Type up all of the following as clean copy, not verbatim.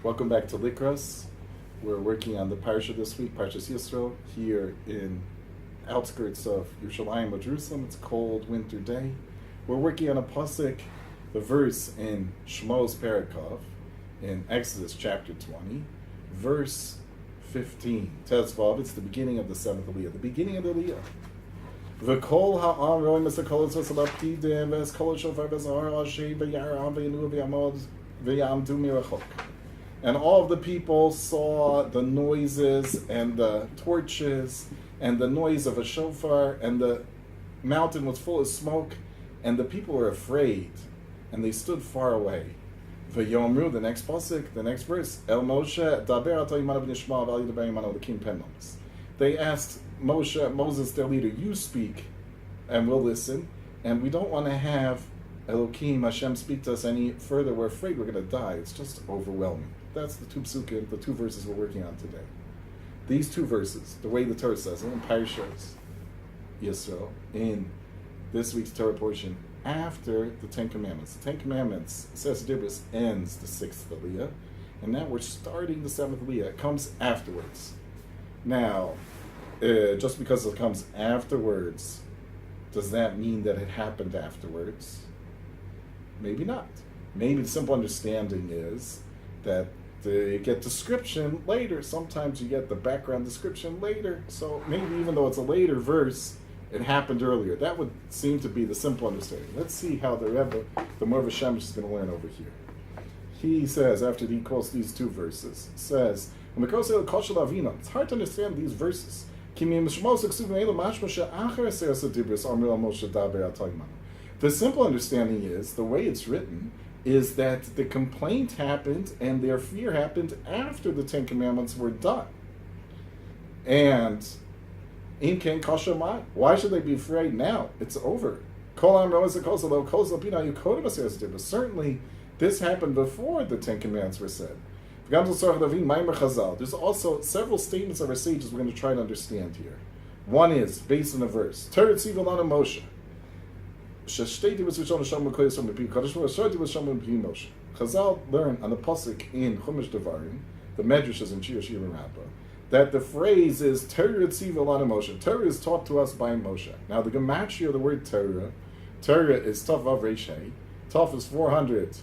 Welcome back to Likras. We're working on the Parsha this week, Parshas Yisro, here in outskirts of Yerushalayim or Jerusalem. It's a cold winter day. We're working on a pasuk, the verse in Shmos Parakov, in Exodus chapter 20, verse 15. Tezvav, it's the beginning of the seventh Aliyah, the beginning of the Aliyah. V'kol ha'am roim esakol etzos alapkidim v'eskol shofar v'zahar al-shei v'yaram v'yanu v'yamod v'yamdu mirachok. And all of the people saw the noises and the torches and the noise of a shofar, and the mountain was full of smoke, and the people were afraid, and they stood far away. V'yomru, the next pasuk, the next verse, El Moshe, daber ato imanav nishma v'al yidaber imanav l'kim penons. They asked Moses, their leader, you speak, and we'll listen, and we don't want to have Elohim, Hashem, speak to us any further. We're afraid we're going to die. It's just overwhelming. That's the two psukim, the two verses we're working on today. These two verses, the way the Torah says it, in Parshas, Yisro, in this week's Torah portion, after the Ten Commandments. The Ten Commandments, says Dibris, ends the sixth Aliyah, and now we're starting the seventh Aliyah. It comes afterwards. Now, just because it comes afterwards, does that mean that it happened afterwards? Maybe not. Maybe the simple understanding is that you get description later. Sometimes you get the background description later. So maybe even though it's a later verse, it happened earlier. That would seem to be the simple understanding. Let's see how the Rebbe, the Maor Vashemesh, is going to learn over here. He says, after he quotes these two verses, says, it's hard to understand these verses. The simple understanding is, the way it's written, is that the complaint happened and their fear happened after the Ten Commandments were done. And why should they be afraid now? It's over. Certainly, this happened before the Ten Commandments were said. There's also several statements of our sages we're going to try to understand here. One is based on a verse. Moshe. Chazal learn on the pasuk in Chumash Devarim, the Medrash in Shir and Rabbah, that the phrase is Torah Tzivah Lana Moshe. Torah is taught to us by Moshe. Now the gematria of the word Torah is Tav Vav Reish Hey. Tav is 400,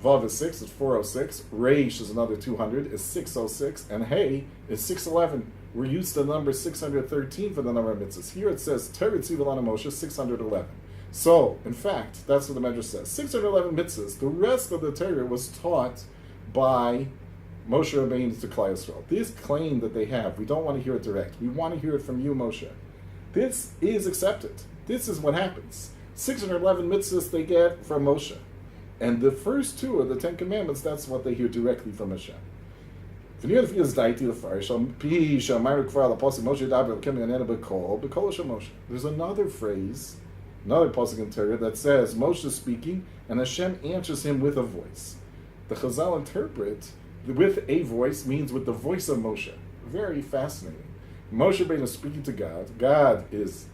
Vav is 6, it's 406. Reish is another 200, is 606, and Hey is 611. We're used to the number 613 for the number of mitzvahs. Here it says Torah Tzivah Lana Moshe 611. So, in fact, that's what the Medrash says. 611 mitzvahs. The rest of the Torah was taught by Moshe Rabbeinu to Klal Yisrael. This claim that they have, we don't want to hear it direct. We want to hear it from you, Moshe. This is accepted. This is what happens. 611 mitzvahs they get from Moshe. And the first two of the Ten Commandments, that's what they hear directly from Hashem. There's another phrase, another pasuk in Torah that says Moshe is speaking and Hashem answers him with a voice. The Chazal interpret with a voice means with the voice of Moshe. Very fascinating. Moshe Rabbeinu is speaking to God. God is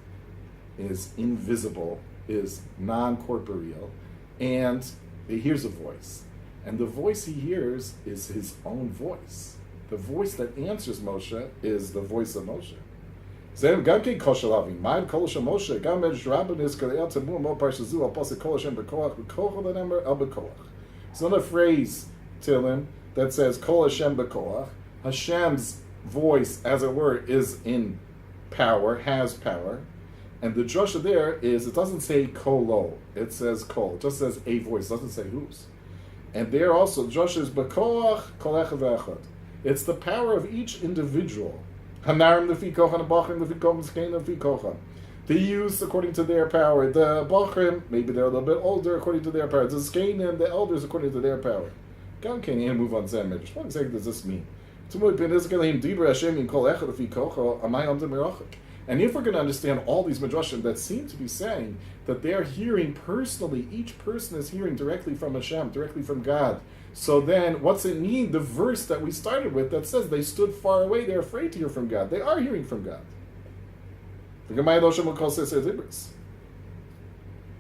invisible, is non-corporeal, and he hears a voice. And the voice he hears is his own voice. The voice that answers Moshe is the voice of Moshe. It's another phrase, Tilim, that says Kol Hashem b'koach. Hashem's voice, as it were, is in power, has power. And the drasha there is, it doesn't say kolo, it says kol. It just says a voice, it doesn't say whose. And there also, drasha is b'koach kol echad v'echad. It's the power of each individual. Hanarim lefi kochan, bachrim lefi kochan, zkein lefi kochan. The youth according to their power. The bachrim, maybe they're a little bit older according to their power. The zkeinim, the elders according to their power. God can't even move on Zem Medrash. What exactly does this mean? And if we're going to understand all these midrashim that seem to be saying that they're hearing personally, each person is hearing directly from Hashem, directly from God. So then, what's it mean? The verse that we started with that says they stood far away, they're afraid to hear from God. They are hearing from God. The Gemara Lo Shemol Kol says Libris.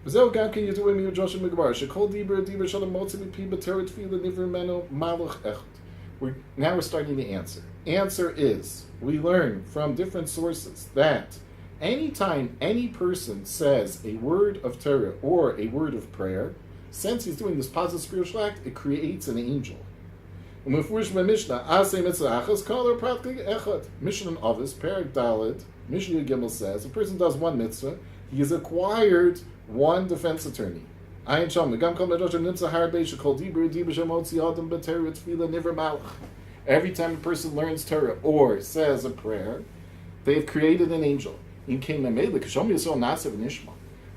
V'zeu gam ken yidu emi Joshua Migbar shekol dibur shalom motzi mipi b'torah tefillah nivur menu malach echad. Now we're starting the answer. Answer is, we learn from different sources that anytime any person says a word of Torah or a word of prayer, since he's doing this positive spiritual act, it creates an angel. Mishnah Avis, Perek Dalet, Mishnah Gimel says, a person does one mitzvah, he has acquired one defense attorney. Every time a person learns Torah or says a prayer, they have created an angel. Klal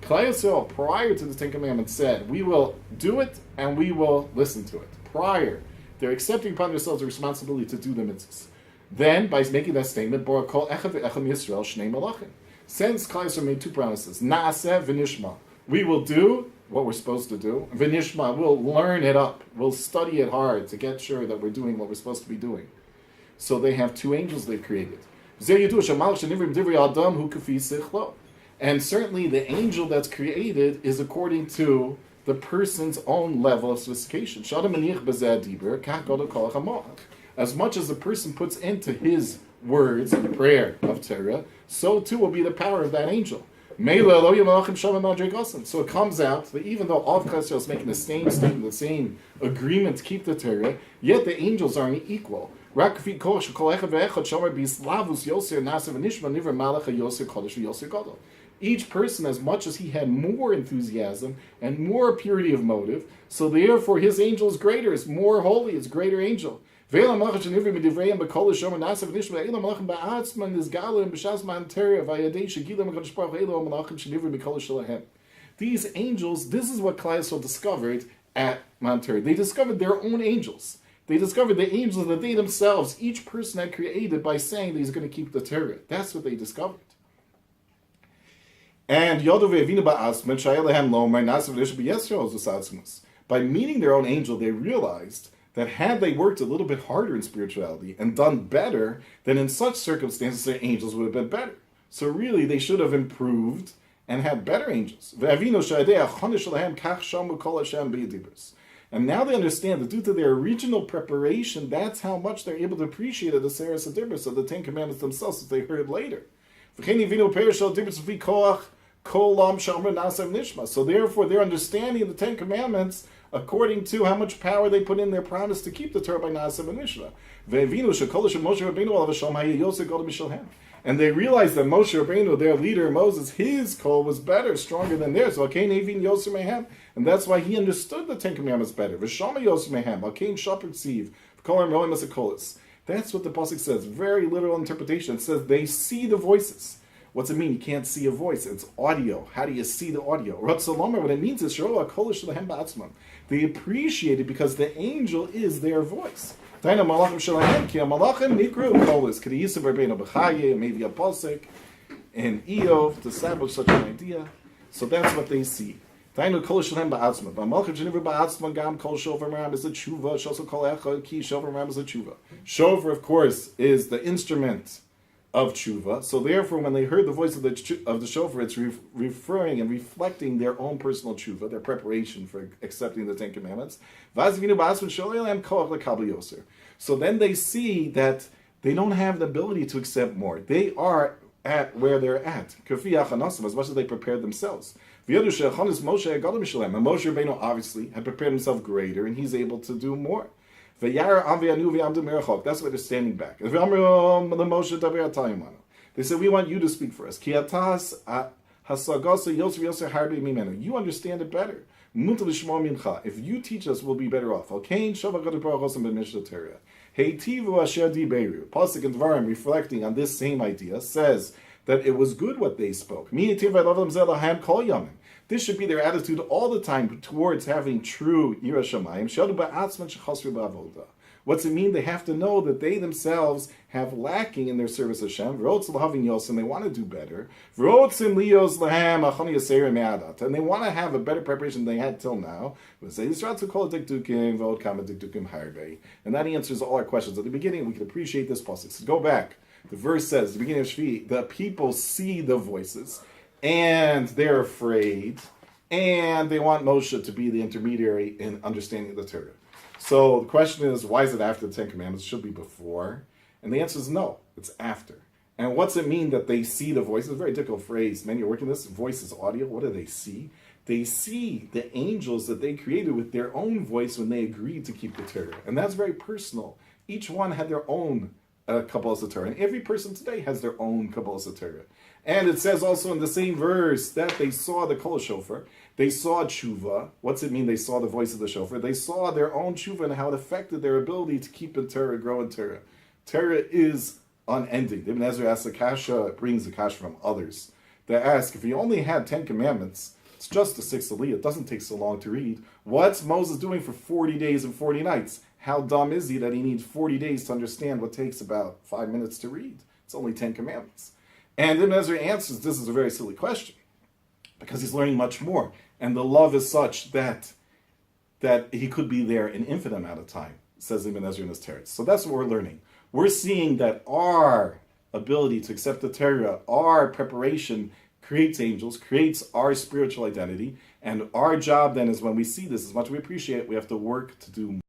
Yisrael, prior to the Ten Commandments, said, we will do it and we will listen to it. Prior, they're accepting upon themselves the responsibility to do the mitzvahs. Then, by making that statement, since Klal Yisrael made two promises, Naaseh v'nishma, we will do what we're supposed to do, v'nishma, we'll learn it up, we'll study it hard to get sure that we're doing what we're supposed to be doing. So they have two angels they've created. And certainly the angel that's created is according to the person's own level of sophistication. As much as the person puts into his words the prayer of Torah, so too will be the power of that angel. So it comes out that even though all of Klal Yisrael is making the same statement, the same agreement to keep the Torah, yet the angels aren't equal. Each person, as much as he had more enthusiasm and more purity of motive, so therefore his angel is greater, is more holy, it's greater angel. These angels, this is what Klal Yisrael discovered at Mount Torah. They discovered their own angels. They discovered the angels that they themselves, each person had created by saying that he's going to keep the Torah. That's what they discovered. And by meeting their own angel, they realized that had they worked a little bit harder in spirituality and done better, then in such circumstances their angels would have been better. So really, they should have improved and had better angels. And now they understand that due to their original preparation, that's how much they're able to appreciate the Seres HaDibros of the Ten Commandments themselves, as they heard later. So therefore, they're understanding the Ten Commandments according to how much power they put in their promise to keep the Torah by Naasav and Mishnah. And they realized that Moshe Rabbeinu, their leader Moses, his call was better, stronger than theirs. And that's why he understood the Ten Commandments better. That's what the pasuk says. Very literal interpretation. It says they see the voices. What's it mean? You can't see a voice. It's audio. How do you see the audio? What it means is they appreciate it because the angel is their voice. Maybe a pasuk and Eov to establish such an idea. So that's what they see. Shofar, of course, is the instrument of tshuva. So therefore, when they heard the voice of the shofar, it's referring and reflecting their own personal tshuva, their preparation for accepting the Ten Commandments. So then they see that they don't have the ability to accept more. They are at where they're at, as much as they prepared themselves. And Moshe Rabbeinu obviously had prepared himself greater, and he's able to do more. That's why they're standing back. They said, we want you to speak for us. You understand it better. If you teach us, we'll be better off. Pasuk and Dvarim, reflecting on this same idea, says that it was good what they spoke. This should be their attitude all the time towards having true Yira Shamayim. What's it mean? They have to know that they themselves have lacking in their service of Hashem. And they want to do better. And they want to have a better preparation than they had till now. And that answers all our questions. At the beginning, we can appreciate this pasuk. So go back. The verse says, the beginning of Shvi, the people see the voices, and they're afraid, and they want Moshe to be the intermediary in understanding the Torah. So the question is, why is it after the Ten Commandments? It should be before. And the answer is no, it's after. And what's it mean that they see the voice? It's a very difficult phrase. Many are working this. Voice is audio. What do they see? They see the angels that they created with their own voice when they agreed to keep the Torah. And that's very personal. Each one had their own Kabbalas Torah. And every person today has their own Kabbalas Torah. And it says also in the same verse that they saw the Kol Shofar. They saw tshuva. What's it mean they saw the voice of the shofar? They saw their own tshuva and how it affected their ability to keep in Torah, grow in Torah. Torah is unending. Ibn Ezra asks the kasha, brings the kasha from others. They ask, if you only had 10 commandments, it's just the 6th aliyah, it doesn't take so long to read. What's Moses doing for 40 days and 40 nights? How dumb is he that he needs 40 days to understand what takes about 5 minutes to read? It's only 10 commandments. And Ibn Ezra answers, this is a very silly question, because he's learning much more. And the love is such that he could be there an infinite amount of time, says Ibn Ezra in his Teretz. So that's what we're learning. We're seeing that our ability to accept the Torah, our preparation creates angels, creates our spiritual identity, and our job then is when we see this, as much as we appreciate it, we have to work to do more.